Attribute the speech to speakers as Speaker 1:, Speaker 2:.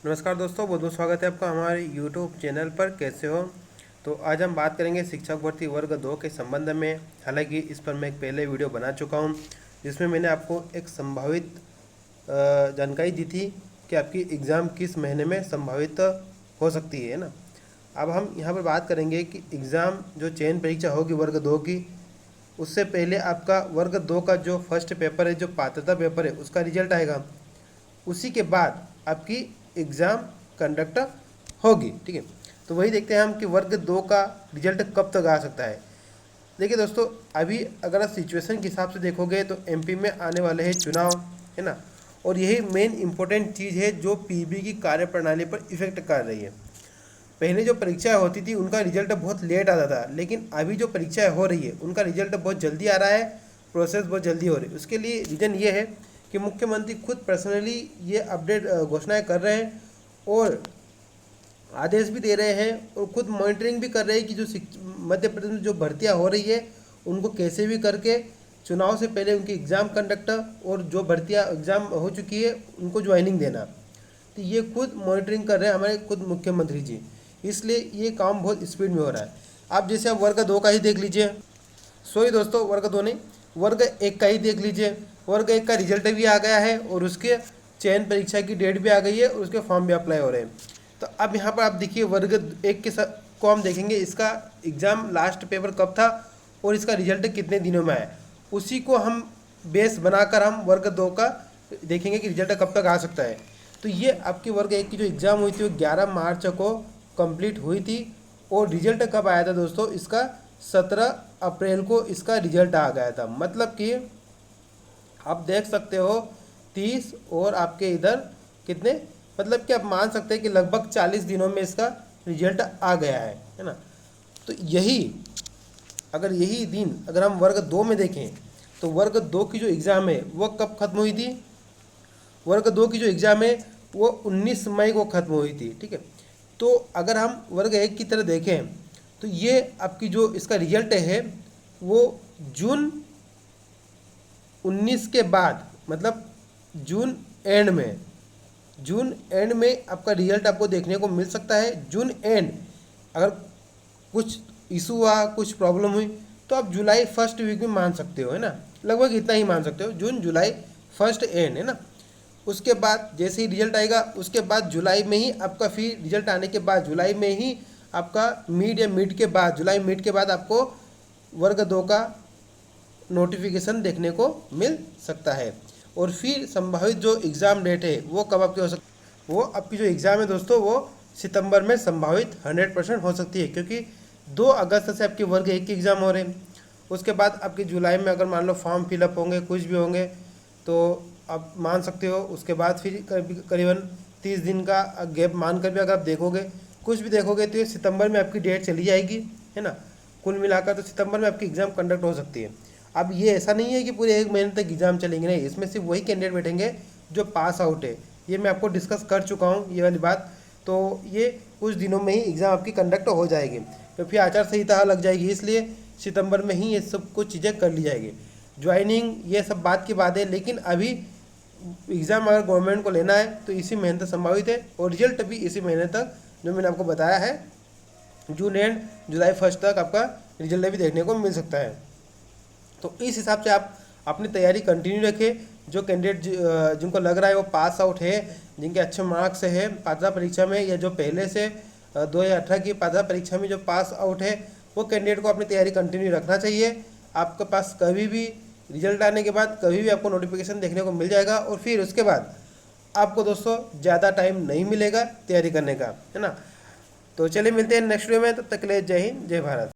Speaker 1: नमस्कार दोस्तों, बहुत बहुत स्वागत है आपका हमारे YouTube चैनल पर। कैसे हो? तो आज हम बात करेंगे शिक्षक भर्ती वर्ग 2 के संबंध में। हालांकि इस पर मैं एक पहले वीडियो बना चुका हूं, जिसमें मैंने आपको एक संभावित जानकारी दी थी कि आपकी एग्ज़ाम किस महीने में संभावित हो सकती है ना। अब हम यहाँ पर बात करेंगे कि एग्ज़ाम जो चयन परीक्षा होगी वर्ग 2 की, उससे पहले आपका वर्ग 2 का जो फर्स्ट पेपर है, जो पात्रता पेपर है, उसका रिजल्ट आएगा। उसी के बाद आपकी एग्ज़ाम कंडक्ट होगी। ठीक है, तो वही देखते हैं हम कि वर्ग 2 का रिजल्ट कब तक आ सकता है। देखिए दोस्तों, अभी अगर आप सिचुएशन के हिसाब से देखोगे तो एमपी में आने वाले हैं चुनाव, है ना। और यही मेन इंपॉर्टेंट चीज़ है जो पीबी की कार्यप्रणाली पर इफेक्ट कर रही है। पहले जो परीक्षाएं होती थी उनका रिजल्ट बहुत लेट आता था, लेकिन अभी जो परीक्षाएं हो रही है उनका रिजल्ट बहुत जल्दी आ रहा है, प्रोसेस बहुत जल्दी हो रही है। उसके लिए रीज़न ये है कि मुख्यमंत्री खुद पर्सनली ये अपडेट घोषणाएं कर रहे हैं और आदेश भी दे रहे हैं और खुद मॉनिटरिंग भी कर रहे हैं कि जो मध्य प्रदेश में जो भर्तियां हो रही है उनको कैसे भी करके चुनाव से पहले उनकी एग्ज़ाम कंडक्ट और जो भर्तियां एग्ज़ाम हो चुकी है उनको ज्वाइनिंग देना। तो ये खुद मॉनिटरिंग कर रहे हैं हमारे खुद मुख्यमंत्री जी, इसलिए ये काम बहुत स्पीड में हो रहा है। आप जैसे आप वर्ग 2 का ही देख लीजिए, सॉरी दोस्तों, वर्ग 2 नहीं, वर्ग 1 का ही देख लीजिए। वर्ग 1 का रिजल्ट भी आ गया है और उसके चयन परीक्षा की डेट भी आ गई है और उसके फॉर्म भी अप्लाई हो रहे हैं। तो अब यहाँ पर आप देखिए वर्ग 1 के को हम देखेंगे इसका एग्ज़ाम लास्ट पेपर कब था और इसका रिजल्ट कितने दिनों में आया, उसी को हम बेस बनाकर हम वर्ग 2 का देखेंगे कि रिजल्ट कब तक आ सकता है। तो ये आपकी वर्ग 1 की जो एग्ज़ाम हुई थी वो 11 मार्च को कंप्लीट हुई थी और रिजल्ट कब आया था दोस्तों, इसका 17 अप्रैल को इसका रिजल्ट आ गया था। मतलब कि आप देख सकते हो 30 और आपके इधर कितने, मतलब कि आप मान सकते हैं कि लगभग 40 दिनों में इसका रिजल्ट आ गया है ना। तो यही दिन अगर हम वर्ग 2 में देखें तो वर्ग 2 की जो एग्ज़ाम है वो कब खत्म हुई थी? वर्ग 2 की जो एग्ज़ाम है वो 19 मई को ख़त्म हुई थी। ठीक है, तो अगर हम वर्ग 1 की तरह देखें तो ये आपकी जो इसका रिजल्ट है वो जून 19 के बाद, मतलब जून एंड में आपका रिजल्ट आपको देखने को मिल सकता है। जून एंड अगर कुछ इशू हुआ, कुछ प्रॉब्लम हुई तो आप जुलाई फर्स्ट वीक में मान सकते हो, है ना। लगभग इतना ही मान सकते हो, जून जुलाई फर्स्ट एंड, है ना। उसके बाद जैसे ही रिजल्ट आएगा उसके बाद जुलाई में ही आपका, फिर रिजल्ट आने के बाद जुलाई में ही आपका मिड या मिड के बाद, जुलाई मिड के बाद आपको वर्ग 2 का नोटिफिकेशन देखने को मिल सकता है। और फिर संभावित जो एग्ज़ाम डेट है वो कब आपकी हो सकती है? वो आपकी जो एग्ज़ाम है दोस्तों वो सितंबर में संभावित 100% हो सकती है, क्योंकि 2 अगस्त से आपके वर्ग 1 के एग्ज़ाम हो रहे हैं। उसके बाद आपके जुलाई में अगर मान लो फॉर्म फिलअप होंगे, कुछ भी होंगे, तो आप मान सकते हो उसके बाद फिर करीबन 30 दिन का गैप मानकर भी अगर आप देखोगे, कुछ भी देखोगे, तो ये सितंबर में आपकी डेट चली जाएगी, है ना। कुल मिलाकर तो सितंबर में आपकी एग्ज़ाम कंडक्ट हो सकती है। अब ये ऐसा नहीं है कि पूरे 1 महीने तक एग्ज़ाम चलेंगे, नहीं, इसमें सिर्फ वही कैंडिडेट बैठेंगे जो पास आउट है। ये मैं आपको डिस्कस कर चुका हूँ ये वाली बात। तो ये कुछ दिनों में ही एग्ज़ाम आपकी कंडक्ट हो जाएगी, तो फिर आचार संहिता लग जाएगी, इसलिए सितंबर में ही ये सब कुछ चीज़ें कर ली जाएगी। ज्वाइनिंग ये सब बात की बात है, लेकिन अभी एग्ज़ाम अगर गवर्नमेंट को लेना है तो इसी महीने तक संभावित है और रिजल्ट भी इसी महीने तक, जो मैंने आपको बताया है, जून एंड जुलाई फर्स्ट तक आपका रिजल्ट भी देखने को मिल सकता है। तो इस हिसाब से आप अपनी तैयारी कंटिन्यू रखें। जो कैंडिडेट जिनको लग रहा है वो पास आउट है, जिनके अच्छे मार्क्स है पात्रता परीक्षा में, या जो पहले से 2018 की पात्रता परीक्षा में जो पास आउट है, वो कैंडिडेट को अपनी तैयारी कंटिन्यू रखना चाहिए। आपके पास कभी भी रिजल्ट आने के बाद कभी भी आपको नोटिफिकेशन देखने को मिल जाएगा और फिर उसके बाद आपको दोस्तों ज़्यादा टाइम नहीं मिलेगा तैयारी करने का, है ना। तो चलिए मिलते हैं नेक्स्ट वीडियो में, तब तक के लिए जय हिंद, जय भारत।